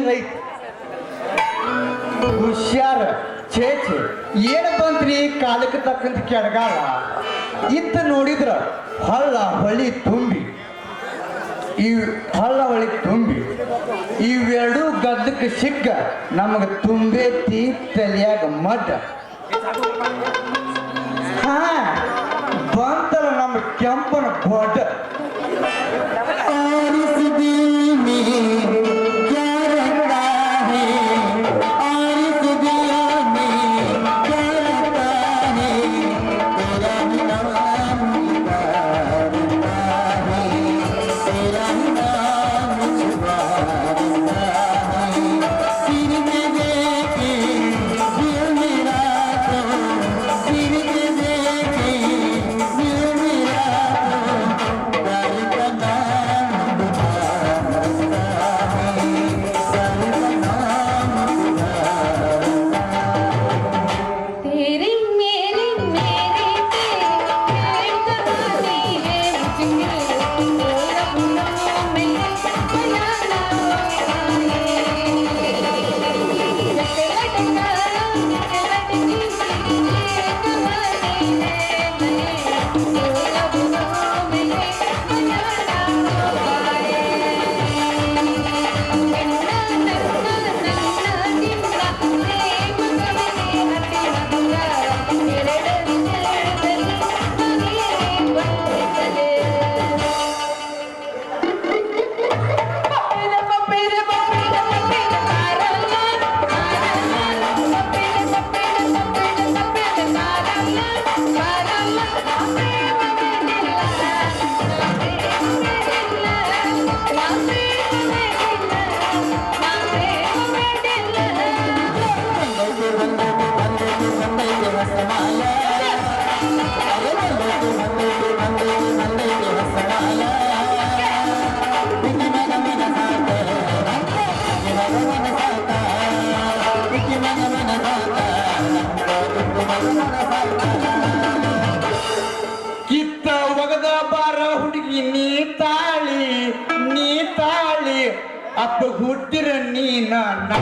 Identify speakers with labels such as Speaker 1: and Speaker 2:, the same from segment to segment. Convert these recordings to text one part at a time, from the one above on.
Speaker 1: ಹಿಂಗೈತಿ ಹುಷಾರ ಛೇ ಛೇ ಏನ ಬಂತ್ರಿ ಕಾಲಕ್ಕೆ ತಕ್ಕಂತ ಕೆಳಗಾಲ ಇತ್ತ ನೋಡಿದ್ರ ಹಳ್ಳ ಹೊಳಿ ತುಂಬಿ ಈ ಹಳ್ಳ ಹೊಳಿ ತುಂಬಿ ಇವೆರಡು ಗದ್ದಕ್ಕೆ ಸಿಕ್ಕ ನಮಗ ತುಂಬೈತಿ ತಲಿಯಾಗ ಮಡ್ಡ ಹಾ ಬಂತಲ್ಲ ನಮ್ಮ ಕೆಂಪನ ಗೊಡ್ಡ ಕಿತ್ತ ಒಗದ ಬಾರ ಹುಡುಗಿ ನೀ ತಾಳಿ ಅಪ್ಪ ಹುಟ್ಟಿರ ನೀನ ನಾಳೆ ಅಪ್ಪ ಹುಟ್ಟಿರ ನೀ ನಾಳೆ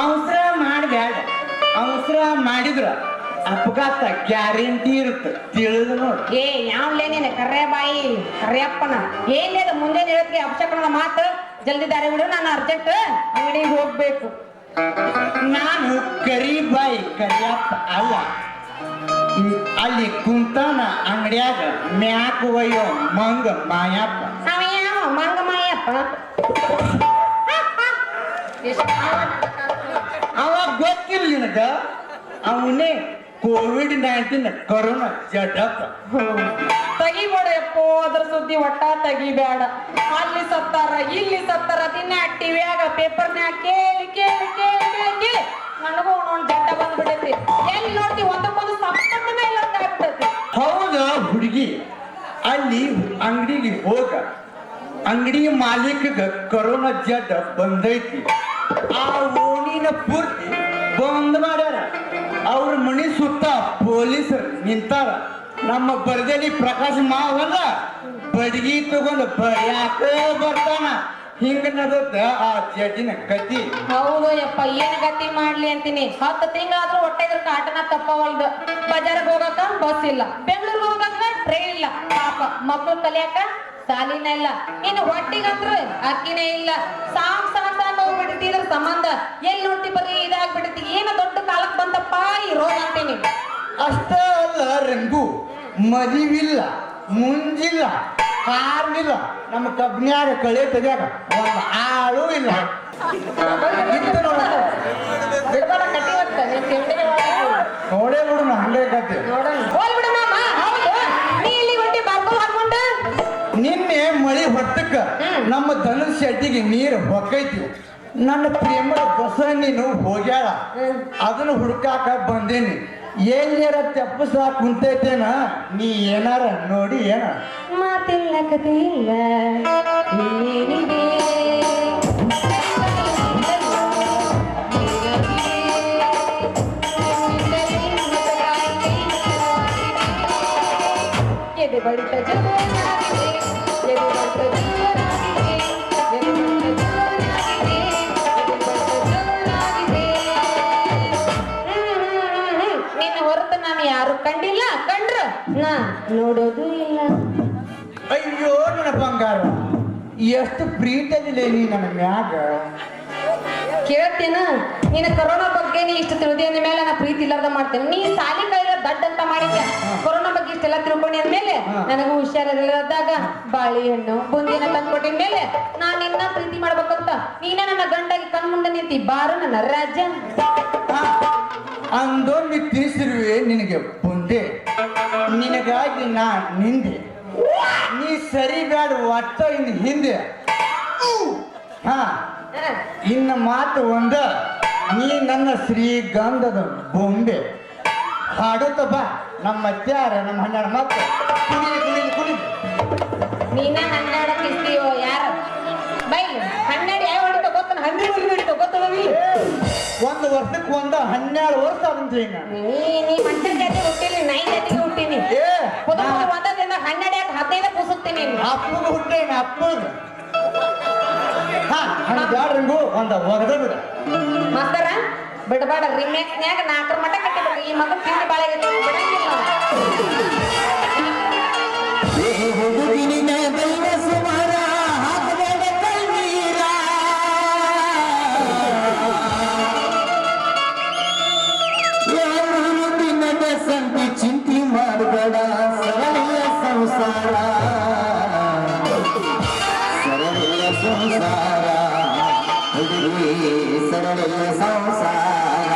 Speaker 1: ಅವಸರ ಮಾಡಬೇಡ ಅವಸರ ಮಾಡಿದ್ರ ಅಪಘಾತ ಗ್ಯಾರಂಟಿ ಇರುತ್ತೆ ತಿಳಿದು ನೋಡಿ
Speaker 2: ಯಾವ್ಲೇ ನೀನು ಕರ್ರೆ ಬಾಯಿ ಕರ್ಯಪ್ಪನ ಏನಿದೆ ಮುಂದೆ ಹೇಳಕ್ಕೆ ಅಪಶಕನದ ಮಾತು ಜಲ್ದಿ ದಾರಿ ಬಿಡು ನಾನು ಅರ್ಜೆಂಟ್ ಅಂಗಡಿಗೆ ಹೋಗ್ಬೇಕು
Speaker 1: ನಾನು ಕರಿಬಾಯಿ ಕರಿಯಪ್ಪ ಅಲ್ಲ ಅಲ್ಲಿ ಕುಂತಾನ ಅಂಗಡಿಯಾಗ ಮ್ಯಾಕ್ ಒಯ್ಯೋ ಮಂಗ ಮಾಯಪ್ಪ
Speaker 2: ಮಂಗ ಮಾಯಪ್ಪ
Speaker 1: ಅವಾಗ ಗೊತ್ತಿಲ್ಲ ನಿನಗ ಅವನೇ ಕೋವಿಡ್-19 ಕೊರೋನಾ ಜಡಪ್ಪ
Speaker 2: ತೆಗಿಬೇಡಪ್ಪ ಅದ್ರ ಸುದ್ದಿ ಒಟ್ಟ ತೆಗಿಬೇಡ ಅಲ್ಲಿ ಸತ್ತಾರ ಇಲ್ಲಿ ಸತ್ತಾರ ದಿನ ಟಿವಿಯಾಗ ಪೇಪರ್ನ್ಯಾಗ ಕೇಳಿ ಕೇಳಿ ಕೇಳಿ ಕೇಳಿ ಕೇಳಿ ನನಗೂ ಒಂದೊಂದು ಜಡ್ಡ ಬಂದ್ಬಿಡೈತಿ ಎಲ್ಲಿ ನೋಡ್ತಿ ಒಂದಕ್ಕೊಂದು ಸಪ್ಪತ್ತನೇ ಇಲ್ಲ ಆಗ್ಬಿಟ್ಟೈತಿ
Speaker 1: ಹೌದಾ ಹುಡುಗಿ ಅಲ್ಲಿ ಅಂಗಡಿಗೆ ಹೋಗ ಅಂಗಡಿ ಮಾಲೀಕಗ ಕೊರೋನಾ ಜಡ್ ಬಂದೈತಿ ಆ ಓಣಿನ ಪೂರ್ತಿ ಬಂದ್ ಮಾಡ್ಯಾರ ಅವ್ರ ಮನಿ ಸುತ್ತ ಪೊಲೀಸರು ನಿಂತಾರ ನಮ್ಮ ಬರದೇಲಿ ಪ್ರಕಾಶ್ ಮಾವಲ್ಲ ಬಡಗಿ ತಗೊಂಡು ಯಾಕ ಬರ್ತಾನ ಹಿಂಗ ನಡದ ಆ ಜಡ್ಡಿನ ಗತಿ
Speaker 2: ಹೌದು ಯಪ್ಪ ಏನ್ ಗತಿ ಮಾಡ್ಲಿ ಅಂತೀನಿ 10 ತಿಂಗಳಾದ್ರೂ ಹೊಟ್ಟೆ ಕಾಟನ ತಪ್ಪವಲ್ದು ಬಜಾರ್ಗೆ ಹೋಗಕ ಬಸ್ ಇಲ್ಲ ಬೆಂಗಳೂರಿಗೆ ಹೋಗಕ ಟ್ರೈನ್ ಇಲ್ಲ ಪಾಪ ಮಕ್ಕಳು ಕಲಿಯಾಕ ಸಾಲಿನ ಇಲ್ಲ ಇನ್ನು ಹೊಟ್ಟಿಗಂದ್ರ ಅಕ್ಕಿನೇ ಇಲ್ಲ ಸಾಕ್ ಹೋಗ್ಬಿಡ್ತಿದ್ರ ಸಂಬಂಧ ಎಲ್ಲಿ ನೋಡ್ತಿ ಬರ್ರಿ ಇದ
Speaker 1: ಅಷ್ಟ ಅಲ್ಲ ರಂಗು, ಮದಿವಿಲ್ಲ, ಮುಂಜಿಲ್ಲ, ಕಾರ್ನಿಲ್ಲ, ನಮ್ಮ ಕಬ್ನ್ಯಾಗ ಕಳೆ ತೆಗ್ಯಾಗ ಒಂದು ಆಳು ಇಲ್ಲ. ಇತ್ತು ನೋಡ.
Speaker 2: ಬಿಡ್ಬೇಡ ಕಟ್ಟಿ ಹೊತ್ತ, ನಿನ್ ತಿಂಡಿಗೆ ಒಳಗೆ.
Speaker 1: ನೋಡೇ ನೋಡು ನಾ ಹಂಗೆ ಕತೆ.
Speaker 2: ನೋಡೋಣ. ಹೋಲ್ ಬಿಡು ಮಾಮ, ಹೌದು. ನೀ ಇಲ್ಲಿ ಹೊಂಟಿ ಬಾರ್ಕೋಲ್ ಹಾಕೊಂಡು.
Speaker 1: ನಿನ್ನೆ ಮಳಿ ಹೊತ್ತಕ್ಕ ನಮ್ಮ ದನದ ಶೆಟ್ಟಿಗೆ ನೀರು ಹೊಕ್ಕೈತಿ. ನನ್ನ ಪ್ರೇಮದ ಬಸ ನೀನು ಹೋಗ್ಯಾಳ, ಅದನ್ನು ಹುಡುಕಾಕ ಬಂದೇನಿ. ಎಲ್ಲಾರ ತೆಪ್ಪಸ ಕುಂತೈತೇನ, ನೀ ಏನಾರ ನೋಡಿ ಏನ?
Speaker 2: ಮಾತಿಲ್ಲ ಕತೆ ಇಲ್ಲ ಏನಿದೆ ಎದೆ ಬಡಿತ ಜೋರಾಗಿದೆ, ಎದೆ ಬಡಿತ ಜೋರಾಗಿದೆ, ಎದೆ ಬಡಿತ ಜೋರಾಗಿದೆ, ಎದೆ ಬಡಿತ ಜೋರಾಗಿದೆ. ನಿನ್ನ ಹೊರತು ನಾನು ಯಾರು ಕಂಡಿಲ್ಲ, ಕಂಡ್ರು ನಾ ನೋಡೋದು ಇಲ್ಲ.
Speaker 1: ಅಯ್ಯೋ ನನ್ನ ಬಂಗಾರ, ಎಷ್ಟು ಪ್ರೀತಿಯದಿಲ್ಲ ನೀ ನನ್ನ ಮ್ಯಾಗ.
Speaker 2: ಕೇಳ್ತೇನ ನಿನ್ನ ಕರೋನಾ ಬಗ್ಗೆ ನೀ ಇಷ್ಟು ತಿಳಿದಿ ಅಂದ ಮೇಲೆ ನಾ ಪ್ರೀತಿ ಇಲ್ಲಾರ್ದ ಮಾಡ್ತೇನೆ. ನೀ ಸಾಲಿ ಕೈಲ ದಡ್ಡ ಅಂತ ಮಾಡಿದ್ದೆ, ಕೊರೋನಾ ಬಗ್ಗೆ ಇಷ್ಟೆಲ್ಲ ತಿಳ್ಕೊಂಡಿ ಅಂದ್ಮೇಲೆ ನನಗೂ ಹುಷಾರಿಲ್ಲದಾಗ ಬಾಳೆಹಣ್ಣು ಬುಂದಿನ ತಂದ್ಕೊಟ್ಟಿನ ಮೇಲೆ ನಾನ್ ನಿನ್ನ ಪ್ರೀತಿ ಮಾಡ್ಬೇಕಂತ ನೀನ ನನ್ನ ಗಂಡಾಗಿ ಕಣ್ ಮುಂದೆ ನಿಂತಿ ಬಾರು ನನ್ನ ರಾಜ.
Speaker 1: ಅಂದೊಮ್ಮೆ ತಿಳಿಸಿರುವೆ ನಿನಗೆ ಮುಂದೆ, ನಿನಗಾಗಿ ನಾ ನಿಂದೆ. ನೀ ಸರಿ ಬ್ಯಾಡ ಒಟ್ಟ ಇನ್ನು ಹಿಂದೆ. ಹಾ, ಇನ್ನ ಮಾತು ಒಂದ, ನೀ ನನ್ನ ಶ್ರೀಗಂಧದ ಬೊಂಬೆ. ಹಾಡುತ್ತ ಬಾ ನಮ್ಮ ಅತ್ಯಾರ ನಮ್ಮ 12 ಮಕ್ಕಳು ಕುಣಿಲಿ ಕುಣಿಲಿ ಕುಣಿಲಿ.
Speaker 2: ನೀನ 12 ಕಿಸ್ತೀಯೋ ಯಾರು ಬೈ 12 ಯಾವ ಹೊಡಿತ ಗೊತ್ತ 12 ಹೊಡಿತ ಗೊತ್ತವಿ.
Speaker 1: ಒಂದು ವರ್ಷಕ್ಕೆ 12 ವರ್ಷ ಅಂತೀವಿ.
Speaker 2: ನೀ ಮನುಷ್ಯನ ಜಾತಿ ಹುಟ್ಟಿಲಿ, ನಾಯಿ ಜಾತಿಗೆ ಹುಟ್ಟಿನಿ. ಒಂದದಿಂದ 12 ಯಾಕೆ 15 ಕೂಸುತ್ತೀನಿ.
Speaker 1: ಅಪ್ಪಗ ಹುಟ್ಟೇನ ಅಪ್ಪಗ. ಹಾ, ಹಂಗ ಬ್ಯಾಡ್ರಂಗು ಒಂದ ಒಗದ ಬಿಡ.
Speaker 2: ಮಾಸ್ತರ ಬಿಡಬೇಡ, ರಿಮ್ಯಾಕ್ಸ್ನ್ಯಾಗ 4 ಮಟ್ಟ ಕಟ್ಟಿಬೇಕು. ಈ ಮಗ ತಿಂಡಿ ಬಾಳೆ ಬಿಡಂಗಿಲ್ಲ.
Speaker 1: ಚಿಂತಿ ಮಾಡಬೇಡ, ಸರಳ ಸಂಸಾರ, ಸರಳ ಸಂಸಾರ, ಹುಡುಗಿ ಸರಳ ಸಂಸಾರ.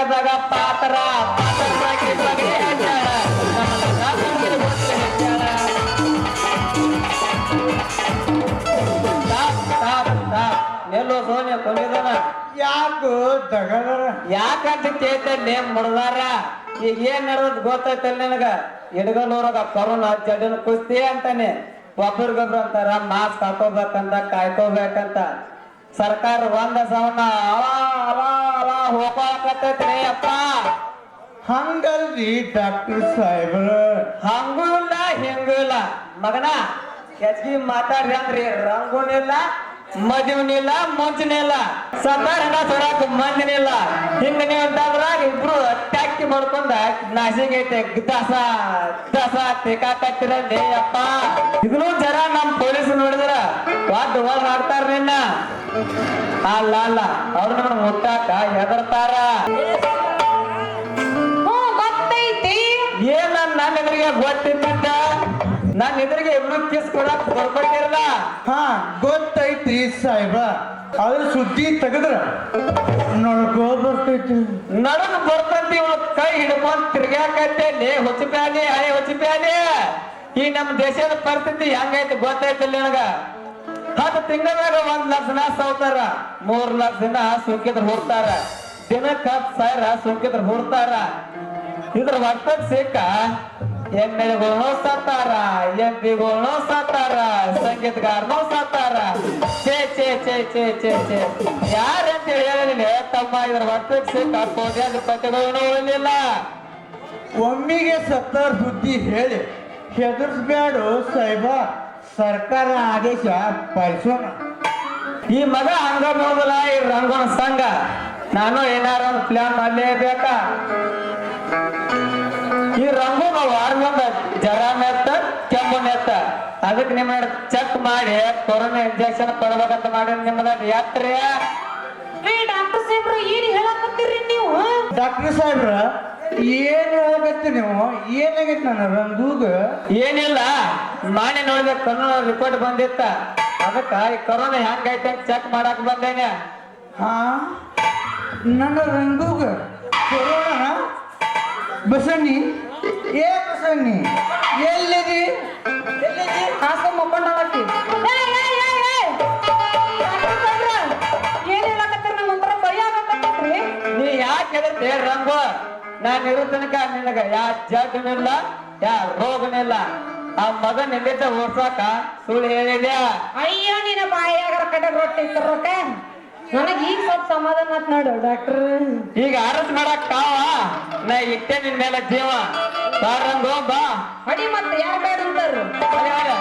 Speaker 3: ನಾಟಕದಾಗ ಪಾತ್ರ ಪಾತ್ರವಾಗಿ ಬಗೆ ಹಚ್ಚಾಳ. ನಮ್ಮ ಲಗ್ನ ಗೊತ್ತು ಹಚ್ಚಾಳ. ನಿಲ್ಲು ಸೋನಿಯ ಕೊನೆದನ
Speaker 1: ಯಾಕು ತಗದರ
Speaker 3: ಯಾಕಂತ ಕೇಳ್ತೇನೆ ಮುಡ್ದಾರ. ಈಗ ಏನ್ ನಡೆದ್ ಗೊತ್ತೈತಲ್ಲ ನಿನಗ. ಎಡಗಲೂರಾಗ ಕರೋನಾ ಜಡಿನ ಕುಸ್ತಿ ಅಂತಾನೆ. ಒಬ್ರಿಗೊಬ್ರು ಅಂತಾರ ಮಾಸ್ಕ್ ಹಾಕೋಬೇಕಂತ ಕಾಯ್ಕೋಬೇಕಂತ. ಸರ್ಕಾರ ಒಂದ ಸವನ ಅಲ ಹೋಗಾಕತ್ತೈತ್ರಿ ಅಪ್ಪ.
Speaker 1: ಹಂಗಲ್ರಿ ಡಾಕ್ಟರ್ ಸಾಹೇಬ್ರ.
Speaker 3: ಹಂಗೂ ಇಲ್ಲ ಹಿಂಗೂ ಇಲ್ಲ ಮಗನ. ಹೆಚ್ಚಿಗೆ ಮಾತಾಡ್ರಿ ಅಂದ್ರಿ ರಂಗುನಿಲ್ಲ ಮದುವನಿಲ್ಲ ಮುಂಚೆನಿಲ್ಲ ಸತ್ತಾರ ಸೊರಾಕ ಮಂದಿನಿಲ್ಲ. ಹಿಂಗ ನೀವು ಅಂತಂದ್ರ ಇಬ್ರು ಟ್ಯಾಕ್ಟಿ ಮಾಡ್ಕೊಂಡ ನಾಶಿಂಗ್ ಐತೆ ದಸ ದಸ ತೆಕಾಕತ್ತಿರಲಿ ಅಪ್ಪ. ಇದನ್ನು ಜರ ನಮ್ ಪೊಲೀಸ್ ನೋಡಿದ್ರ ವಾದ್ ಆಡ್ತಾರ ನಿನ್ನ. ಅಲ್ಲ ಅಲ್ಲ ಅವ್ರು ನಮ್ಮನ್ನ ಮುಟ್ಟಾಕ ಹೆದರ್ತಾರ.
Speaker 2: ಗೊತ್ತೈತಿ.
Speaker 3: ಏನ್ ನನ್ನ ಎದುರಿಗೆ ಗೊತ್ತಿದ್ದ ನನ್ನ ಎದುರಿಗೆ ಇಬ್ರು ಕಿಸ್ ಕೊಡಕ್ ಬರ್ಕೊಟ್ಟಿರಲ್ಲ.
Speaker 1: ಹಾ ಗೊತ್ತೈತ್ರಿ ಸಾಹೇಬ್ರ. ಅದ್ರ ಸುದ್ದಿ ತೆಗದ್ರ ನೋಡ್ಕೋ ಬರ್ತೈತಿ.
Speaker 3: ನಡಕ್ ಬರ್ತಂತಿ ಇವಳು ಕೈ ಹಿಡ್ಕೊಂಡ್ ತಿರ್ಗ್ಯಾಕತ್ತೇಲಿ ಹುಚ್ಚಪ್ಯಾಲಿ ಹಳೆ ಹುಚ್ಚಪ್ಯಾಲಿ. ಈ ನಮ್ಮ ದೇಶದ ಪರಿಸ್ಥಿತಿ ಹೆಂಗೈತಿ ಗೊತ್ತೈತಿಲ್ಲ ನಿನಗ. 10 ತಿಂಗಳಾಗ 1 ಲಕ್ಷ ಜನ ಸಾವ್ತಾರ. 3 ಲಕ್ಷ ಜನ ಸೋಂಕಿದ್ರು ಹುಡ್ತಾರ. ದಿನಕ್ಕೆ 10,000 ಸೋಂಕಿದ್ರು ಹುಡ್ತಾರ. ಇದ್ರ ಒಟ್ಟಕ್ ಸಿಕ್ಕ ಎಮ್ಮೆಗಳನ್ನೂ ಸತ್ತಾರ, ಎಂಪಿಗಳನ್ನೂ ಸತ್ತಾರ, ಸಂಗೀತಗಾರನೂ ಸತ್ತಾರ. ಚೇ ಚೇ ಚೇ ಚೇ ಚೇ ಚೇ ಯಾರಂತ ಹೇಳಿಲ್ಲ ತಮ್ಮ. ಇದ್ರ ಒಟ್ಟಕ್ ಸಿಕ್ಕ ಕೋಟ್ಯಾಧಿಪತಿಗಳನ್ನೂ ಉಳಿಲಿಲ್ಲ.
Speaker 1: ಒಮ್ಮಿಗೆ ಸತ್ತಾರ ಸುದ್ದಿ ಹೇಳಿ ಹೆದರ್ಸ್ಬ್ಯಾಡು ಸಾಹೇಬ. ಸರ್ಕಾರ ಆದೇಶ ಪಾಲಿಸೋಣ.
Speaker 3: ಈ ಮಗ ಹಂಗ ನೋದಲ್ಲ ಈ ರಂಗೋಣ ಸಂಘ. ನಾನು ಏನಾರ ಒಂದು ಪ್ಲಾನ್ ಮಾಡ್ಲೇಬೇಕಾ. ಈ ರಂಗೋನ ವಾರಗೊಂದ ಜರ ನೆತ್ತ ಕೆಮ್ಮು ನೆತ್ತ. ಅದಕ್ಕೆ ನಿಮ್ಮ ಚೆಕ್ ಮಾಡಿ ಕೊರೋನಾ ಇಂಜೆಕ್ಷನ್ ಕೊಡ್ಬೇಕಂತ ಮಾಡಿ ನಿಮ್ಮದ ಯಾತ್ರೆ.
Speaker 2: ಡಾಕ್ಟರ್ ಸಾಹೇಬ್ರ ಏನ್ ಹೇಳಕತ್ತೀರಿ ನೀವು?
Speaker 1: ಡಾಕ್ಟರ್ ಸಾಹೇಬ್ರ ಏನ್ ಹೇಳಕತ್ತಿ ನೀವು? ಏನಾಗೈತಿ ನನ್ನ ರಂಗೂಗ?
Speaker 3: ಏನಿಲ್ಲ ಮಾನೆ ನೋಡಿದ ಕರೋನಾ ರಿಪೋರ್ಟ್ ಬಂದಿತ್ತ. ಅದಕ್ಕ ಈ ಕೊರೋನಾ ಹೆಂಗೈತೆ ಅಂತ ಚೆಕ್ ಮಾಡಕ್ ಬಂದೇನೆ.
Speaker 1: ಹಾ ನನ್ನ ರಂಗೂಗ ಕೊರೋಣ? ಬಸಣ್ಣಿ ಏ ಬಸಣ್ಣಿ ಎಲ್ಲಿದಿ? ಎಲ್ಲಿದಿ?
Speaker 2: ಹಾಸ್ಕೊಂಡ್ ಮಕ್ಕೊಂಡಾಕಿ ಏನ್ ಹೇಳಕತ್ತೀರಿ? ನಂಗೆ ಒಂಥರ ಭಯ ಆಗಕತ್ತೈತ್ರಿ.
Speaker 3: ನೀ ಯಾಕೆ ಹೆದರ್ತಿ ರಂಗು? ನಾನು ಇರೋ ತನಕ ನಿನಗ ಯಾ ಜಡ್ನಿಲ್ಲ ಯಾ ರೋಗನಿಲ್ಲ. ಆ ಮಗನ್ ಎಲ್ಲಿದ್ದ ಓಡ್ಸಾಕ ಸುಳ್ಳು ಹೇಳಿದ್ಯಾ?
Speaker 2: ಅಯ್ಯೋ ನಿನ್ನ ಬಾಯಾಗರ ಕಡೆ ರೊಟ್ಟಿ ತರೋಕ ನನಗೆ ಈಗ ಸ್ವಲ್ಪ ಸಮಾಧಾನ ಆತ್ ನೋಡು ಡಾಕ್ಟರ್.
Speaker 3: ಈಗ ಅರಸ್ ಮಾಡಕ್ ಕಾವ ನಾ ಇಟ್ಟೆ ನಿನ್ ಮೇಲೆ ಜೀವ. ಬಾರಂಗು ಬಾ.
Speaker 2: ಅಡಿ ಮತ್ತೆ ಯಾರು ಬೇಡ ಅಂತಾರು?
Speaker 3: ಅರೆ ಅರೆ.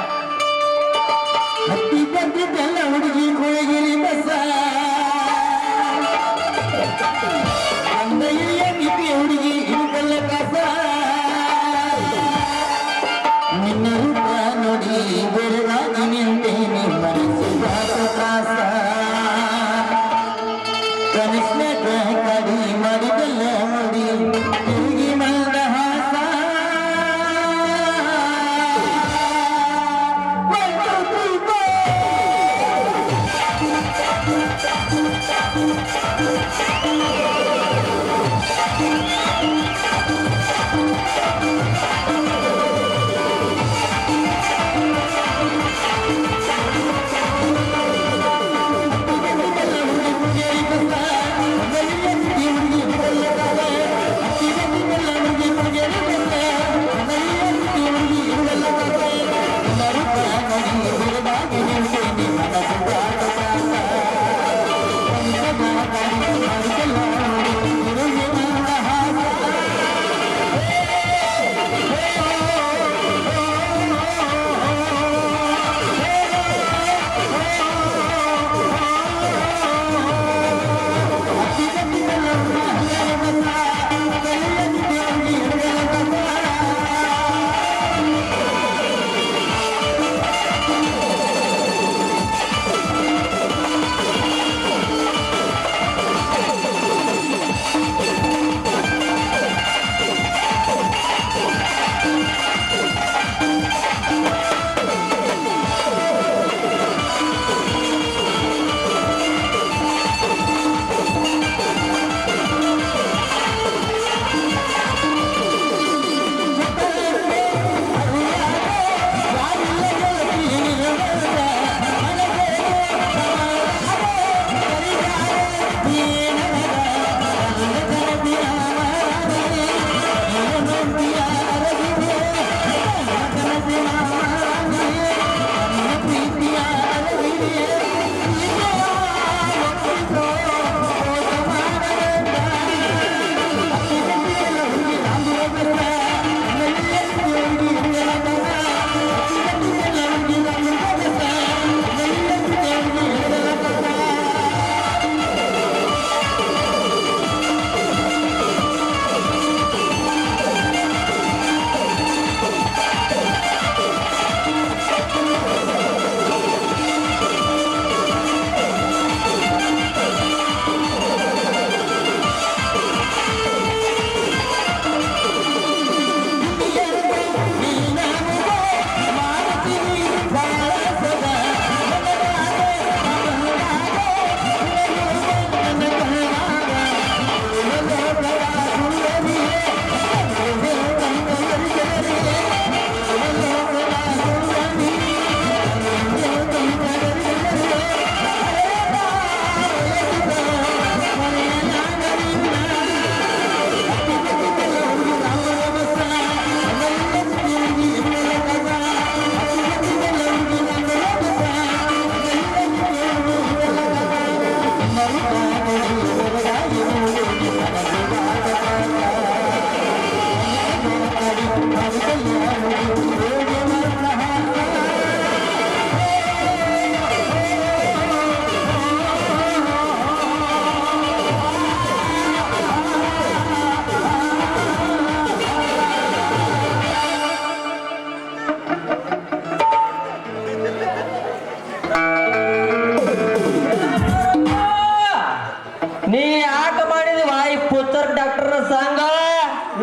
Speaker 1: ಹತ್ತಿ ಬಂದಿದ್ದೆಲ್ಲ ಹುಡುಗಿ ಕೊಳಗಿರಿ ಬಸ ಅಂದಯ್ಯ ನಿಪಿ ಹುಡುಗಿ ಇರುಗಲ್ಲ ಕಸ. ನಿನ್ನ ರೂಪ ನೋಡಿ ಬೆರಗಾಗಿ ನಿಂತೇನೆ ಮನಸ್ಸು ತ್ರಾಸ. ಕನಸ್ನಾಗ ಕಡಿ ಮಾಡಿದಲ್ಲ ನೋಡಿ ತಿರುಗಿ ಮಂದಹಾಸ. One, two, three, four.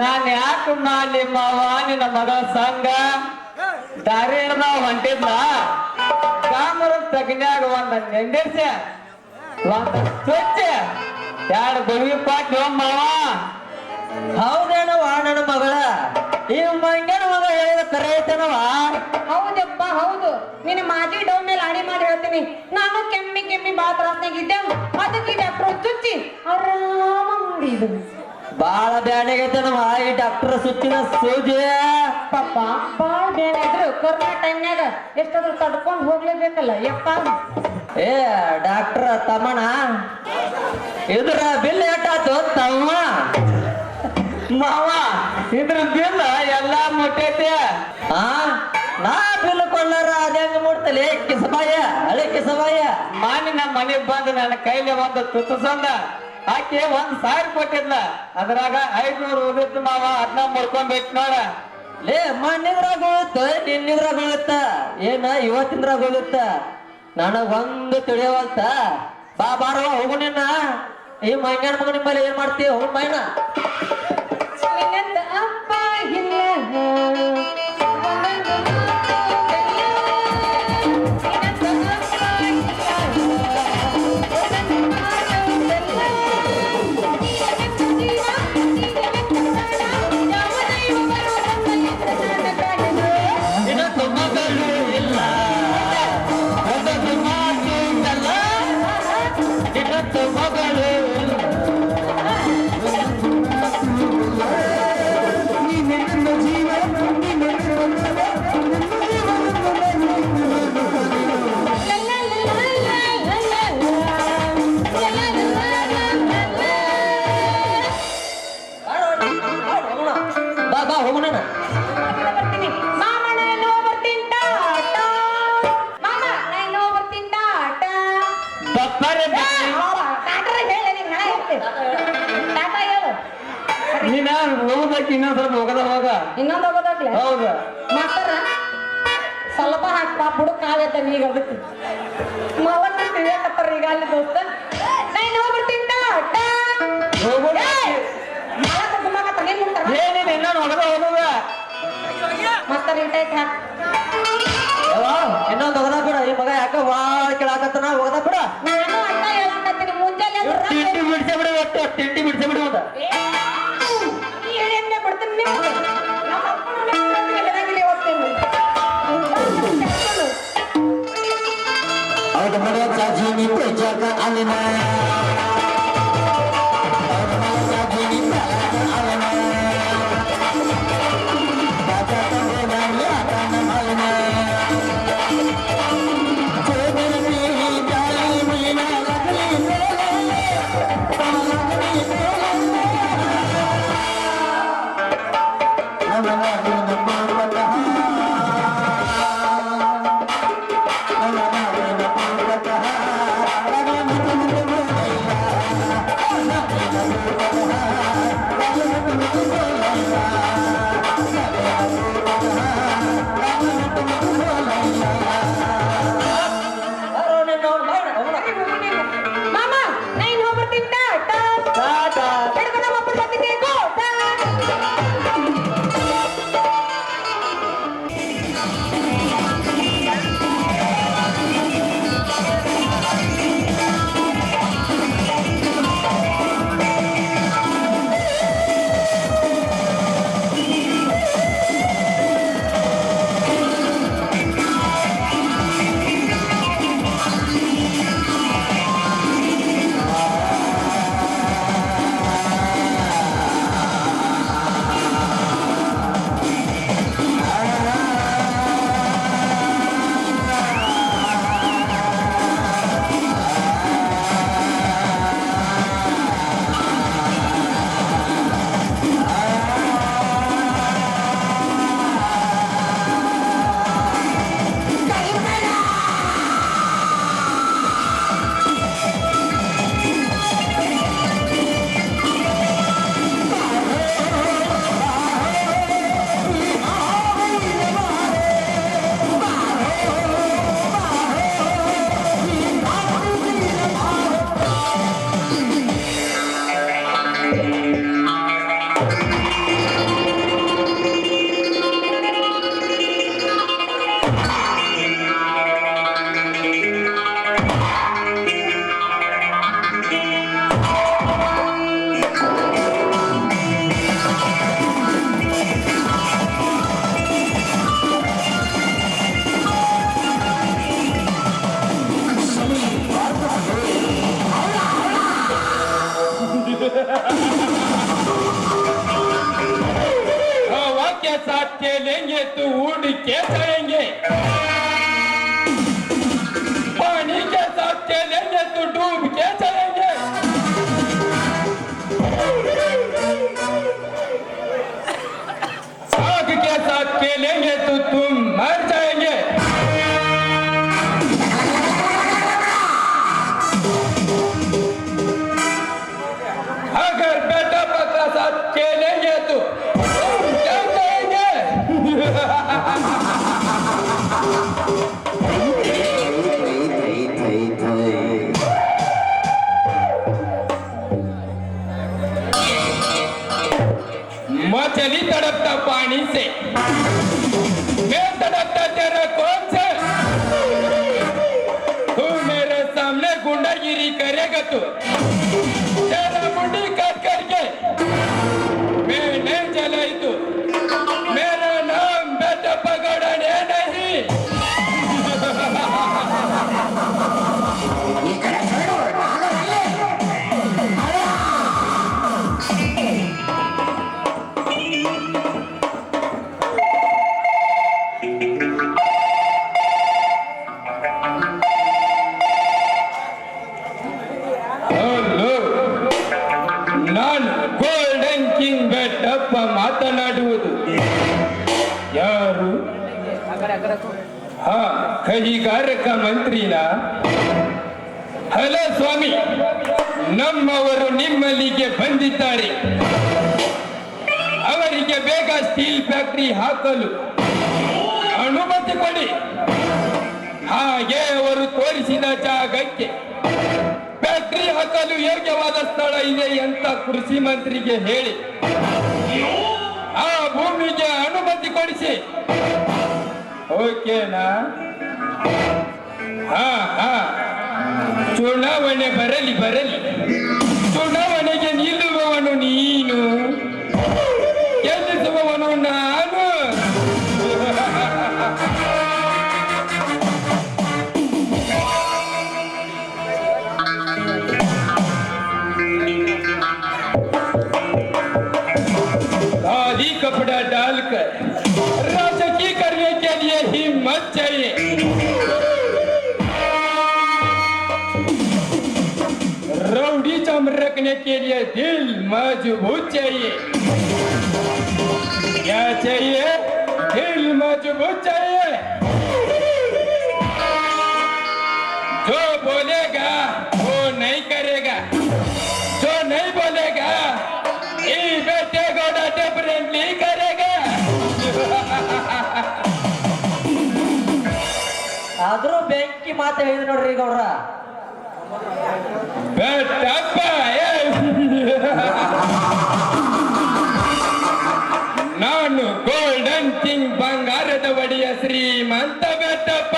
Speaker 3: ನಾನ್ ಯಾಕೆ ಮಾಡ್ಲಿ ಮಾವ ನಿನ್ನ ಮಗಳ ಸಂಘ ದಾರಿ ಹಿಡ್ದಾವ್ ಹೊಂಟಿದ್ಲ ಕಾಮರ ತಗನ್ಯಾಗ ಒಂದ ನೆಂದಿರ್ಸ ಒಂದ ಸ್ವಚ್ಛ ಎರಡು ಗುಳಿಗೆ ಪಾಟ್ ಮಾವ.
Speaker 4: ಹೌದೇನವ ನನ್ನ ಮಗಳ ಈ ಮಂಗನ ಮಗ ಹೇಳಿದ ಕರೆ ಐತೇನವ.
Speaker 2: ಹೌದಪ್ಪ ಹೌದು. ನಿನ್ನ ಮಾಜಿ ಡೌ ಮೇಲೆ ಅಡಿ ಮಾಡಿ ಹೇಳ್ತೀನಿ. ನಾನು ಕೆಮ್ಮಿ ಬಾಳ ತ್ರಾಸ್ನಾಗ ಇದ್ದೆ. ಅದಕ್ಕೆ ಡಾಕ್ಟರ್ ಚುಚ್ಚಿ ಆರಾಮ ಮಾಡಿದ್ರು.
Speaker 4: ಬಾಳ ಬ್ಯಾಡಗೈತೇನವ ಈ ಡಾಕ್ಟರ್ ಸುತ್ತಿನ ಸೂಜಿ.
Speaker 2: ಪಾಪ ಬಾಳ ಬೇರೆ ಇದ್ರು ಕೊರೋನಾ ಟೈಮ್ನಾಗ ಎಷ್ಟಾದ್ರೂ ತಡ್ಕೊಂಡು ಹೋಗ್ಲೇಬೇಕಲ್ಲ ಯಪ್ಪ.
Speaker 4: ಏ ಡಾಕ್ಟರ್ ತಮ್ಮಣ ಇದ್ರ ಬಿಲ್ ಎಷ್ಟಾತು ತಮ್ಮ.
Speaker 3: ಮಾವ ಇದ್ರ ಬಿಲ್ ಎಲ್ಲಾ ಮುಟ್ಟೈತಿ.
Speaker 4: ಆ ನಾ ಬಿಲ್ ಕೊಳ್ಳಾರ ಅದ್ಯಾಂಗ ಮುಡ್ತಲಿ ಕಿಸಬಾಯ ಹಳೆ ಕಿಸಬಾಯ.
Speaker 3: ಮಾನಿ ನಮ್ಮ ಮನೆಗ್ ಬಂದು ನನ್ನ ಕೈಲಿ ಒಂದು ತುತ್ತಸಂದ ಆಕೆ 1,000 ಕೊಟ್ಟಿದ್ಲ. ಅದ್ರಾಗ 500 ಉಳಿದಿತ್ತು ಮಾವ. ಅದನ್ನ ಮುಡ್ಕೊಂಡ್ಬಿಟ್ಟು ನೋಡ.
Speaker 4: ಲೇ ಮಣ್ಣಿದ್ರಾಗ ಉಳಿತ ನಿನ್ನಿದ್ರಾಗ ಉಳಿತ ಏನ ಇವತ್ತಿಂದ್ರಾಗ ಉಳಿತ ನನಗೊಂದು ತಿಳಿಯವಲ್ತ. ಬಾ ಬಾರವ ಹೋಗು ನಿನ್ನ ಈ ಮಂಗನ ಮಗ ನಿಮ್ಮಲ್ಲಿ ಏನ್ ಮಾಡ್ತೀವಿ ಹೋಗ್ ಮೈನ.
Speaker 2: ನಿನ್ನಂತ ಅಪ್ಪ ಇಲ್ಲ
Speaker 4: ಇನ್ನೊಂದು ಮಗಳು ಇಲ್ಲ ಒಂದೊಂದು ಮಾತು ಇಲ್ಲ ಇನ್ನೊಂದು ಮಗಳು ಬಾ ಬಾ ಹೋಗೋಣ.
Speaker 2: ಬರ್ತೀನಿ ಮಾಮ ನಾನು ಬರ್ತೀನಿ ಟಾಟಾ. ಮಾಮ ನಾನು ಬರ್ತೀನಿ ಟಾಟಾ.
Speaker 3: ಬಪ್ಪರೆ
Speaker 2: ಟಾಟಾ ಹೇಳ ನೀನ್ ಹಣ ಹೇಳ್ತೀನಿ. ಟಾಟಾ ಹೇಳು.
Speaker 3: ನೀನ ಹೋಗ್ಬೇಕು ಇನ್ನೊಂದ್ ಸ್ವಲ್ಪ ಹೋಗದ ಹೋಗ.
Speaker 2: ಇನ್ನೊಂದು ಹೋಗೋದಾಗ್ಲೆ
Speaker 3: ಹೌದು
Speaker 2: ಮಾಸ್ತರ ಸ್ವಲ್ಪ ಹಾಕ್ಪ ಬುಡಕ್ ಆಗೈತೆ ಈಗ ಅದಕ್ಕೆ ಮವತ್ತ ತಿಳಿಯಕತ್ತಾರ ಈಗ ಅಲ್ಲಿ ದೋಸ್ತ. ನಾನು ಹೋಗ್ಬಿಡ್ತೀನಿ ಟಾಟಾ.
Speaker 3: ಹೋಗೋಣ.
Speaker 2: ಮಾಲಕ ಗುಮ್ಮಕತ್ತ ನೀನ್ ಮುಂತಾರ
Speaker 3: ಏನೇನು ಇನ್ನೊಂದು ಹೋಗದ ಹೋಗುದ.
Speaker 2: ಮಾಸ್ತರ ಇಂಟೈಟ್ ಹಾಕ್.
Speaker 4: ಇನ್ನೊಂದು ಹೋಗದ ಬಿಡ ಈ ಮಗ ಯಾಕ ಬಾಳ ಕೇಳಾಕತ್ತನ ಹೋಗದ ಬಿಡ.
Speaker 2: ನಾನು ಅಣ್ಣ ಹೇಳಕತ್ತೀನಿ ಮುಂಜಾನೆ ಎದ್ದು
Speaker 4: ತಿಂಡಿ ಬಿಡ್ಸೇ ಬಿಡು ಒಟ್ಟು ತಿಂಡಿ ಬಿಡ್ಸೇ ಬಿಡು ಅಂತ.
Speaker 2: ನೀ ಹೇಳಿ ಎಣ್ಣೆ ಬಿಡ್ತೀನಿ ನೀವು. ನಮ್ಮ ಅಪ್ಪನ ಹೇಳಂಗಿಲ್ಲ ಇವತ್ತೇನು.
Speaker 4: ಅವ್ರ ಮಗ ಚಾಚಿನಿ ಪ್ರಜಾಕ ಅಲಿನ ಅವ್ರ ಮಗ ಚಾಚಿನಿ ಪ್ರಜಾಕ ಅಲಿನ ಬಾಜಾ ತಂದೆ ನಾನಿ ಆತನ ಅಲಿನ ಚೋದರ ನೀ ಜಾಲಿ ಮುಯಿನ ಲಗಲಿ ನೇಲೆ ಲಗಲಿ ನೇಲೆ ನಮನ ನಮ್ಮ ಪದಹ
Speaker 2: ಮಾಮ ನಾನು ಹೋಗ್ಬಿಡ್ತೀನಿ ಟಾಟಾ. ಹಿಡ್ಕೊಂಡು ನಮ್ಮ ಅಪ್ಪನ ಜೊತೆಗೆ ಗೋಟಾ.
Speaker 3: के साथ खेलेंगे तो उड़ के जाएंगे पानी के साथ खेलेंगे तो डूब के जाएंगे आग के साथ खेलेंगे तो तुम मर जाएंगे अगर बेटा पका साथ खेलेंगे तो तुम क्या करेंगे मछली तड़पता पानी से मैं तड़पता तेरा कौन से तू मेरे सामने गुंडागिरी करेगा तू तेरा मुंडी काट करके मैं नहीं चलाई तू मेरा नाम बेटा पकड़ने नहीं ನಾನು ಗೋಲ್ಡನ್ ಕಿಂಗ್ ಬೆಟ್ಟಪ್ಪ ಮಾತನಾಡುವುದು ಯಾರು ಹಾ ಕೈಗಾರಿಕಾ ಮಂತ್ರಿನ ಹಲೋ ಸ್ವಾಮಿ ನಮ್ಮವರು ನಿಮ್ಮಲ್ಲಿಗೆ ಬಂದಿದ್ದಾರೆ ಅವರಿಗೆ ಬೇಗ ಸ್ಟೀಲ್ ಫ್ಯಾಕ್ಟರಿ ಹಾಕಲು ಅನುಮತಿ ಕೊಡಿ ಹಾಗೆ ಅವರು ತೋರಿಸಿದ ಜಾಗಕ್ಕೆ ಫ್ಯಾಕ್ಟರಿ ಹಾಕಲು ಯೋಗ್ಯವಾದ ಸ್ಥಳ ಇದೆ ಅಂತ ಕೃಷಿ ಮಂತ್ರಿಗೆ ಹೇಳಿ ಆ ಭೂಮಿಗೆ ಅನುಮತಿ ಕೊಡಿಸಿ ಓಕೆನಾ ಹಾ ಹಾ ಚುನಾವಣೆ ಬರಲಿ ಚುನಾವಣೆಗೆ ನಿಲ್ಲುವವನು ನೀನು ಗೆಲ್ಲಿಸುವವನು ನಾನು खादी कपड़ा डालकर राजकीय करने के लिए हिम्मत चाहिए रौडी चम रखने के लिए दिल मजबूत चाहिए क्या चाहिए दिल मजबूत चाहिए जो बोलेगा वो नहीं करेगा जो नहीं बोलेगा ये बेटे को डिफरेंटली करेगा
Speaker 4: ಆದ್ರೂ ಬೆಂಕಿ ಮಾತು ಹೇಳಿದ್ರು ನೋಡ್ರಿ ಈಗ ಅವ್ರ
Speaker 3: ಬೆಟ್ಟಪ್ಪ ನಾನು ಗೋಲ್ಡನ್ ಕಿಂಗ್ ಬಂಗಾರದ ಒಡೆಯ ಶ್ರೀಮಂತ ಬೆಟ್ಟಪ್ಪ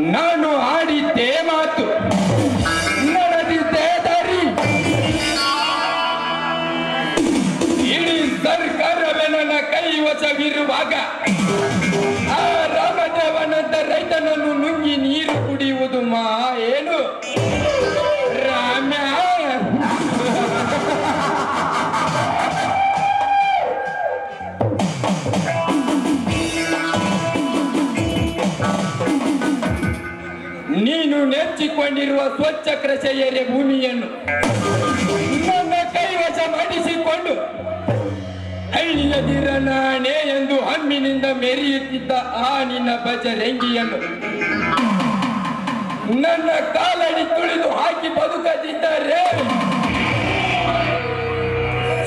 Speaker 3: ನಾನು ಆಡಿದ್ದೆ ಮಾತು ನಡೆದಿದ್ದೆ ದಾರಿ ಇಡೀ ಸರ್ಕಾರವೇ ನನ್ನ ಕೈವಶವಿರುವಾಗ ಆ ರಾಮದೇವನಂತ ರೈತನನ್ನು ನುಂಗಿ ನೀರು ಕುಡಿಯುವುದು ಮಾ ಏನು ರಾಮ್ಯ ನೀನು ನೆಚ್ಚಿಕೊಂಡಿರುವ ಸ್ವಚ್ಛ ಕೃಷಿಯರೆ ಭೂಮಿಯನ್ನು ನನ್ನ ಕೈವಶ ಮಾಡಿಸಿಕೊಂಡು ಹಳ್ಳಿಯದಿರ ನಾನೇ ಎಂದು ಹಮ್ಮಿನಿಂದ ಮೆರೆಯುತ್ತಿದ್ದ ಆ ನಿನ್ನ ಬಜರಂಗಿಯನ್ನು ನನ್ನ ಕಾಲಡಿ ತುಳಿದು ಹಾಕಿ ಬದುಕದಿದ್ದರೆ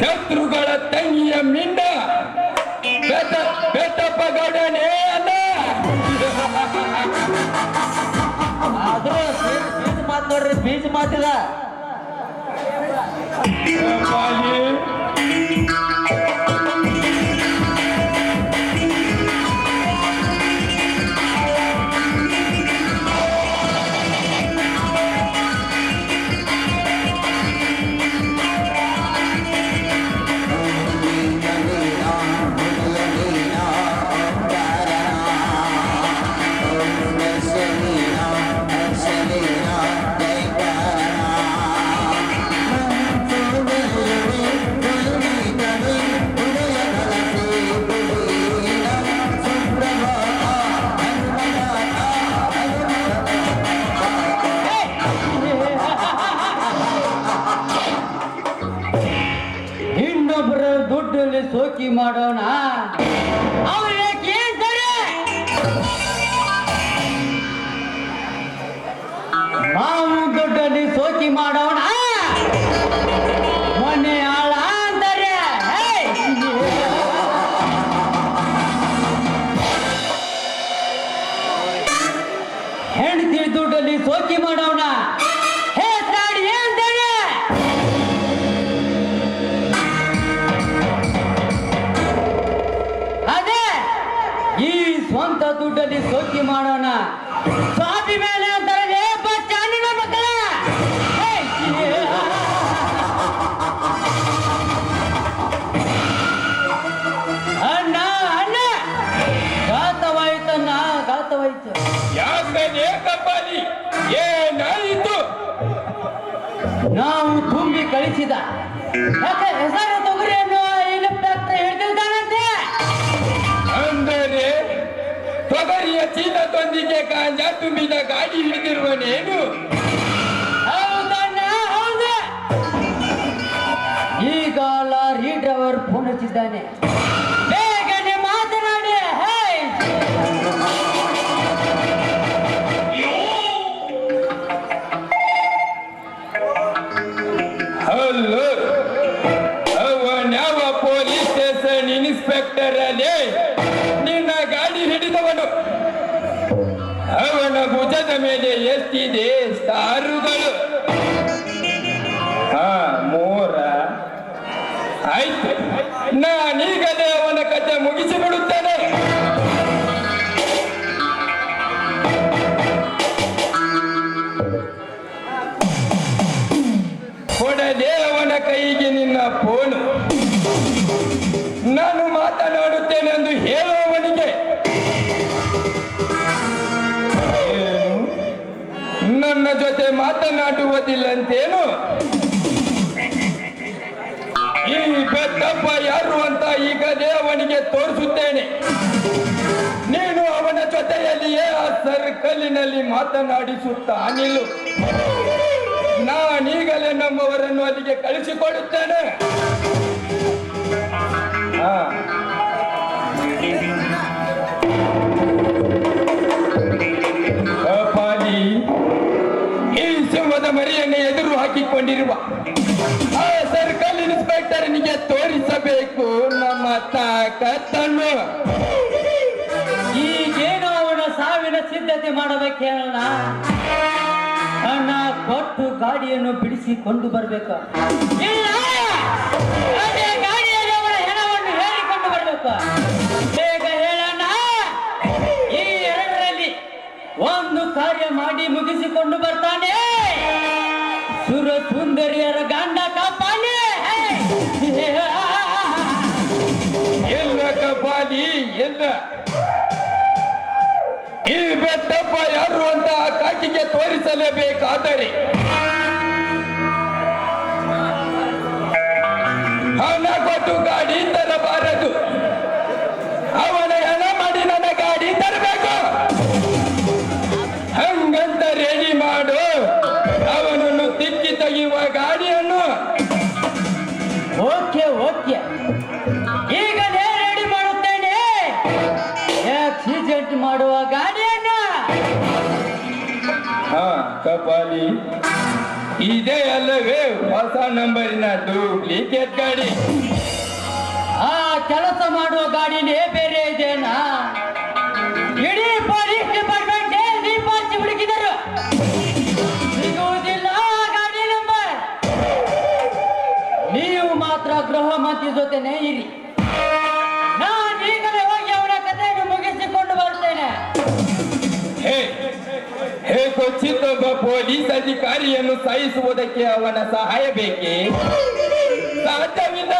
Speaker 3: ಶತ್ರುಗಳ ತಂಗಿಯ ಮಿಂಡ ಬೆಟ್ಟಪ್ಪ ಗೌಡನೇ ಅಲ್ಲ
Speaker 4: ಆದ್ರೂ ಬೀಜ ಮಾತು ನೋಡ್ರಿ ಬೀಜ ಮಾತಿದ
Speaker 1: ಸೋಕಿ ಮಾಡೋಣ ಅವ್ರಿಗೆ ಏನ್ತಾರೆ ನಾವು ದುಡ್ಡಲ್ಲಿ ಸೋಕಿ ಮಾಡೋಣ ಮನೆ ಆಳ ಅಂತಾರೆ ಹೆಂಡತಿ ದುಡ್ಡಲ್ಲಿ ಸೋಕಿ ಮಾಡೋಣ ಸ್ವಂತ ದುಡ್ಡಲ್ಲಿ ಸೋಕಿ ಮಾಡೋಣ ಸ್ವಾಮಿ ಮೇಲೆ ಅಂತಾರೆ ಚಾನಿನ ಮಕ್ಕಳ ಅಣ್ಣ ಅಣ್ಣ ಘಾತವಾಯ್ತಣ್ಣ ಘಾತವಾಯ್ತು
Speaker 3: ಯಾಕಪ್ಪಾಲಿ ಏನಾಯಿತು
Speaker 1: ನಾವು ತುಂಬಿ ಕಳಿಸಿದ ಯಾಕೆ ಹೆಸರು ತೊಗರಿಯನ್ನು ಇಲ್ಲಿ ಡಾಕ್ಟರ್ ಹೇಳ್ತಿದ್ದಾನಂತೆ
Speaker 3: ಅಂದರೆ ತೊಗರಿಯ ಚೀಲದೊಂದಿಗೆ ಗಾಂಜಾ ತುಂಬಿದ ಗಾಡಿ ಹಿಡಿದಿರುವನೇನು
Speaker 1: ಹೌದಣ್ಣ ಹೌದು ಈಗ ಲಾರಿ ಡ್ರೈವರ್ ಫೋನ್ ಹಚ್ಚಿದ್ದಾನೆ ಬೇಗನೆ ಮಾತನಾಡಿ
Speaker 3: ಹಲೋ ಅವನ್ಯಾವ ಪೊಲೀಸ್ ಸ್ಟೇಷನ್ ಇನ್ಸ್ಪೆಕ್ಟರ್ ಅಲ್ಲೇ ನಿನ್ನ ಗಾಡಿ ಹಿಡಿದವನು ಅವನ ಭುಜದ ಮೇಲೆ ಎಷ್ಟಿದೆ ಸ್ಟಾರುಗಳು ಮೋರ ಆಯ್ತು ನಾನೀಗಲೇ ಅವನ ಕತೆ ಮುಗಿಸಿ ಬಿಡುತ್ತೇನೆ ಕೊಡಲೇ ಅವನ ಕೈಗೆ ನಿನ್ನ ಫೋನು ನಾನು ಮಾತನಾಡುತ್ತೇನೆಂದು ಹೇಳುವವನಿಗೆ ನನ್ನ ಜೊತೆ ಮಾತನಾಡುವುದಿಲ್ಲಂತೇನು ಈ ಬೆಟ್ಟಪ್ಪ ಯಾರು ಅಂತ ಈಗಲೇ ಅವನಿಗೆ ತೋರಿಸುತ್ತೇನೆ ನೀನು ಅವನ ಜೊತೆಯಲ್ಲಿಯೇ ಆ ಸರ್ಕಲ್ಲಿನಲ್ಲಿ ಮಾತನಾಡಿಸುತ್ತಾ ನಿಲ್ಲು ನಾನೀಗಲೇ ನಮ್ಮವರನ್ನು ಅಲ್ಲಿಗೆ ಕಳಿಸಿಕೊಡುತ್ತೇನೆ ಪಾಲಿ ಈ ಸಿಂಹದ ಮರಿಯನ್ನು ಎದುರು ಹಾಕಿಕೊಂಡಿರುವ ಆ ಸರ್ಕಲ್ ಇನ್ಸ್ಪೆಕ್ಟರ್ನಿಗೆ ತೋರಿಸಬೇಕು ನಮ್ಮ ತಾಕತ್ತನ್ನು
Speaker 1: ಈಗೇನು ಅವನ ಸಾವಿನ ಸಿದ್ಧತೆ ಮಾಡಬೇಕೇಳ ಹಣ ಕೊಟ್ಟು ಗಾಡಿಯನ್ನು ಬಿಡಿಸಿಕೊಂಡು ಬರಬೇಕು ಇಲ್ಲ ಅದೇ ಗಾಡಿಯಲ್ಲಿ ಅವರ ಹೆಣವನ್ನು ಹೇಳಿಕೊಂಡು ಬರಬೇಕು ಬೇಗ ಹೇಳೋಣ ಈ ಎರಡರಲ್ಲಿ ಒಂದು ಕಾರ್ಯ ಮಾಡಿ ಮುಗಿಸಿಕೊಂಡು ಬರ್ತಾನೆ ಸುರ ಸುಂದರಿಯರ ಗಂಡ ಕಾಪಾಡಿ
Speaker 3: ಎಲ್ಲ ಕಪಾಲಿ ಎಲ್ಲ ಈ ಬೆಟ್ಟಪ್ಪ ಯಾರು ಅಂತ ಆ ಕಾಕಿಗೆ ತೋರಿಸಲೇಬೇಕಾದರೆ ಹಣ ಕೊಟ್ಟು ಗಾಡಿ ತರಬಾರದು ಅವನ ಹಣ ಮಾಡಿ ನನ್ನ ಗಾಡಿ ತರಬೇಕು ಹಂಗಂತ ರೆಡಿ ಮಾಡು ಅವನನ್ನು ತಿಕ್ಕಿ ತೆಗೆಯುವ ಗಾಡಿಯನ್ನು
Speaker 1: ಓಕೆ ಓಕೆ ಈಗಲೇ ರೆಡಿ ಮಾಡುತ್ತೇನೆ ಆಕ್ಸಿಡೆಂಟ್ ಮಾಡುವ ಗಾಡಿಯನ್ನು
Speaker 3: ಕಪಾಲಿ ಇದೇ ಅಲ್ಲವೇ ಹೊಸ ನಂಬರಿನ ಡೂಪ್ಲಿಕೇಟ್ ಗಾಡಿ
Speaker 1: ಆ ಕೆಲಸ ಮಾಡುವ ಗಾಡಿನೇ ಬೇರೆ ಇದೆನಾ ಇಡೀ ಪೊಲೀಸ್ ಡಿಪಾರ್ಟ್ಮೆಂಟ್ ದೀಪಾವಳಿ ಹುಡುಕಿದರು ಸಿಗುವುದಿಲ್ಲ ಗಾಡಿ ನಂಬರ್ ನೀವು ಮಾತ್ರ ಗೃಹ ಮಂತ್ರಿ ಜೊತೆನೆ ಇರಿ ನಾನು ಈಗಲೇ ಹೋಗಿ ಅವನ ಕಥೆಯನ್ನು ಮುಗಿಸಿಕೊಂಡು ಬರ್ತೇನೆ
Speaker 3: ಹೇ ಕೊಚ್ಚಿದ್ದೊಬ್ಬ ಪೊಲೀಸ್ ಅಧಿಕಾರಿಯನ್ನು ಸಾಯಿಸುವುದಕ್ಕೆ ಅವನ ಸಹಾಯ ಬೇಕೇ ಸಾಧ್ಯವಿಲ್ಲ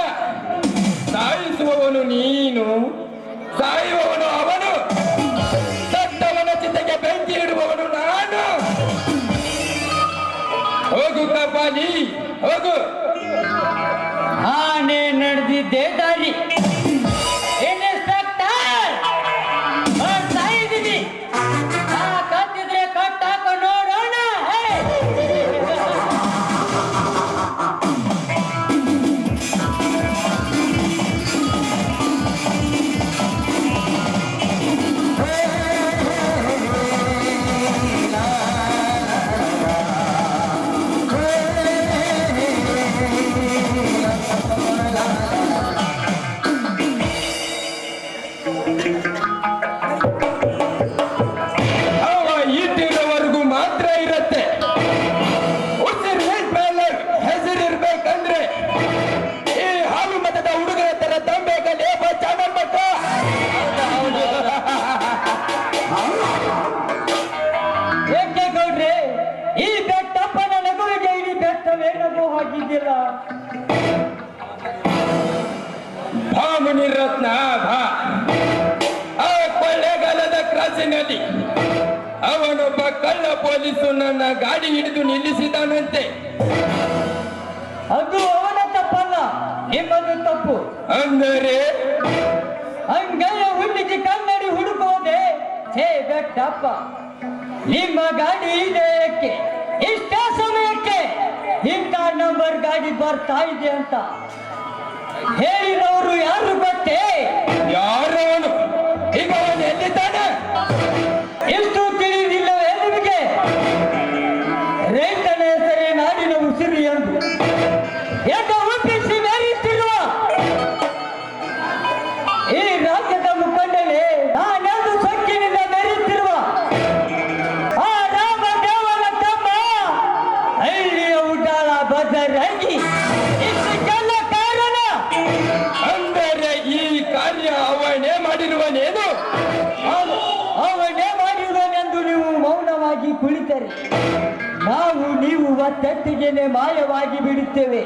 Speaker 3: ಸಾಯಿಸುವವನು ನೀನು ಸಾಯುವವನು ಅವನು ಸತ್ತವನ ಚಿತೆಗೆ ಬೆಂಕಿ ಇಡುವವನು ನಾನು ಹೋಗು ಕಪಾಲಿ ಹೋಗು
Speaker 1: ಆನೆ ನಡೆದಿದ್ದೆ ದಾರಿ ಇನ್ಸ್ಪೆಕ್ಟರ್ ಸಾಯಿದ್ದೀನಿ ಕತ್ತಿದ್ರೆ ಕಟ್ ಹಾಕೋ ನೋಡೋಣ
Speaker 2: ಆಗಿದ್ದಿಲ್ಲ.
Speaker 3: ಬಾ ಮುನಿರತ್ನ ಬಾ. ಆ ಕೊಳ್ಳೆಗಾಲದ ಕ್ರಾಸಿನಲ್ಲಿ ಅವನೊಬ್ಬ ಕಳ್ಳ ಪೊಲೀಸು ನನ್ನ ಗಾಡಿ ಹಿಡಿದು ನಿಲ್ಲಿಸಿದಾನಂತೆ.
Speaker 2: ಅದು ಅವನ ತಪ್ಪಲ್ಲ, ನಿಮ್ಮದು ತಪ್ಪು.
Speaker 3: ಅಂದರೆ
Speaker 2: ಅಂಗೈಯ ಹುಲ್ಲಿಗೆ ಕನ್ನಡಿ ಹುಡುಕೋದೆ. ಹೇ ಬೆಟ್ಟಪ್ಪ, ನಿಮ್ಮ ಗಾಡಿ ಇದಕ್ಕೆ ಇಷ್ಟ ಸಮಯಕ್ಕೆ ಇಂಥ ನಂಬರ್ ಗಾಡಿ ಬರ್ತಾ ಇದೆ ಅಂತ ಹೇಳಿದವರು ಯಾರು ಗೊತ್ತೇ?
Speaker 3: ಯಾರು ಅವನು? ಈಗ ಅವನು ಎಲ್ಲಿದ್ದಾನೆ?
Speaker 2: ಎಷ್ಟು ತಿಳಿದಿಲ್ಲವೇ ನಿಮಗೆ? ರೈತನ ಹೆಸರೇ ನಾಡಿನ ಉಸಿರು ಎಂದು ಎದ್ದ ಒಪ್ಪಿಸಿ ಮೆರೆಯುತ್ತಿರುವ ಈ ರಾಜ್ಯದ ಮುಖಂಡನೇ ನಾನೆಂದು ಸೊಕ್ಕಿನಿಂದ ಮೆರೆಯುತ್ತಿರುವ ಆ ರಾಮದೇವನ ತಮ್ಮ ಹಳ್ಳಿಯ ಉಡಾಳ ಬದರಾಗಿ ಇಷ್ಟಕ್ಕೆಲ್ಲ ಕಾರಣ.
Speaker 3: ಅಂದರೆ ಈ ಕಾರ್ಯ ಅವನೇ ಮಾಡಿರುವನೇನು?
Speaker 2: ಅವನೇ ಮಾಡಿರುವನೆಂದು ನೀವು ಮೌನವಾಗಿ ಕುಳಿತರೆ ನಾವು ನೀವು ಒತ್ತಟ್ಟಿಗೆನೆ ಮಾಯವಾಗಿ ಬಿಡುತ್ತೇವೆ.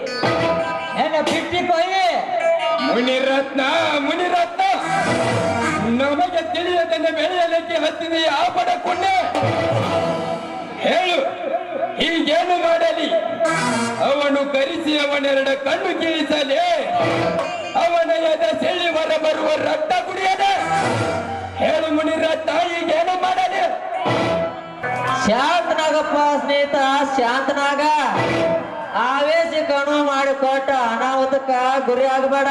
Speaker 2: ನೆನಪಿಟ್ಟಿಕೊಳ್ಳಿ.
Speaker 3: ಮುನಿರತ್ನ ಮುನಿರತ್ನ, ನಮಗೆ ತಿಳಿಯದನ್ನ ಬೆಳೆಯಲಿಕ್ಕೆ ಹತ್ತಿದೆ ಆ ಬಡಕೊಂಡೆ. ಹೇಳು, ಹೀಗೇನು ಮಾಡಲಿ? ಅವನು ಕರೆಸಿ ಅವನೆರಡು ಕಣ್ಣು ಕೀಳಿಸಲಿ, ಅವನ ಎದೆ ಸೆಳಿ ಹೊರ ಬರುವ ರಕ್ತ ಕುಡಿಯದ. ಹೇಳು ಮುನಿರತ್ನ, ಈಗೇನು ಮಾಡಲಿ?
Speaker 4: ಶಾಂತನಾಗಪ್ಪ ಸ್ನೇಹಿತ, ಶಾಂತನಾಗ. ಆವೇಶ ಕಣು ಮಾಡಿಕೊಟ್ಟ ಅನಾಹುತಕ್ಕ ಗುರಿ ಆಗಬೇಡ.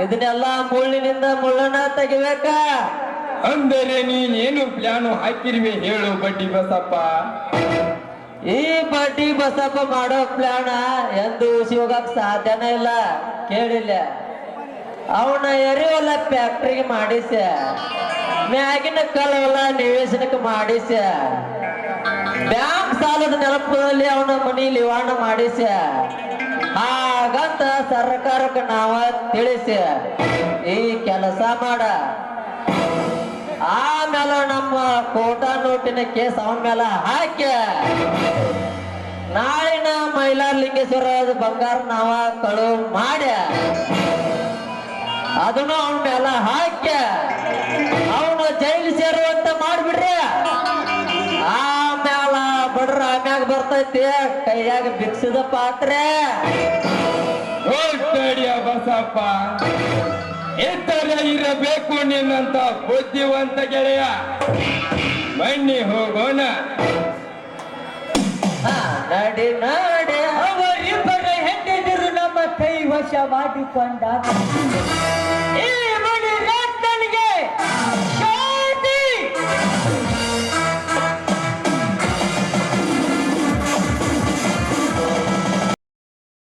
Speaker 4: ಇದನ್ನೆಲ್ಲ ಮುಳ್ಳಿನಿಂದ ಮುಳ್ಳನ್ನ ತೆಗಿಬೇಕ.
Speaker 3: ಅಂದರೆ ನೀನೇನು ಪ್ಲಾನು ಹಾಕಿರುವೆ ಹೇಳು ಬಡ್ಡಿ ಬಸಪ್ಪ.
Speaker 4: ಈ ಬಡ್ಡಿ ಬಸಪ್ಪ ಮಾಡೋ ಪ್ಲಾನ ಎಂದು ಹೋಗಕ್ ಸಾಧ್ಯನೇ ಇಲ್ಲ. ಕೇಳಿಲ್ಲ, ಅವನ ಎರಿವಲ್ಲ ಫ್ಯಾಕ್ಟ್ರಿಗೆ ಮಾಡಿಸ, ಮ್ಯಾಗಿನ ಕಲ್ಲವಲ್ಲ ನಿವೇಶನಕ್ಕೆ ಮಾಡಿಸ, ಬ್ಯಾಂಕ್ ಸಾಲದ ನೆನಪದಲ್ಲಿ ಅವನ ಮನಿ ಲಿವಾಣ ಮಾಡಿಸ. ಹಾಗಂತ ಸರ್ಕಾರಕ್ಕೆ ನಾವ ತಿಳಿಸ ಈ ಕೆಲಸ ಮಾಡ. ಆಮೇಲೆ ನಮ್ಮ ಕೋಟಾ ನೋಟಿನ ಕೇಸ್ ಅವನ ಮೇಲೆ ಹಾಕ್ಯ. ನಾಳಿನ ಮೈಲಾರಲಿಂಗೇಶ್ವರ ಬಂಗಾರ ನಾವ ಕಳು ಮಾಡ್ಯ, ಅದನ್ನು ಅವನ ಮೇಲೆ ಹಾಕ್ಯ. ಅವನು ಜೈಲು ಸೇರುವಂತ ಮಾಡ್ಬಿಡ್ರಿ. ಆಮ್ಯಾಲ ಬಡ್ರ ಆಮ್ಯಾಗ ಬರ್ತೈತಿ ಕೈಯಾಗ ಬಿಕ್ಸಿದ ಪಾತ್ರೆ.
Speaker 3: ಹೋಗ್ತಾಡಿಯ ಬಸಪ್ಪ, ಇತರ ಇರಬೇಕು ನಿನ್ನಂತ ಬುದ್ಧಿವಂತ ಗೆಳೆಯ. ಬನ್ನಿ ಹೋಗೋಣ.
Speaker 4: ನಡಿ ನಡಿ.
Speaker 2: ಅವರಿಬ್ಬರ ಹೆಂಡತಿರು ನಮ್ಮ ಕೈ ವಶ ಮಾಡಿಕೊಂಡ ಈ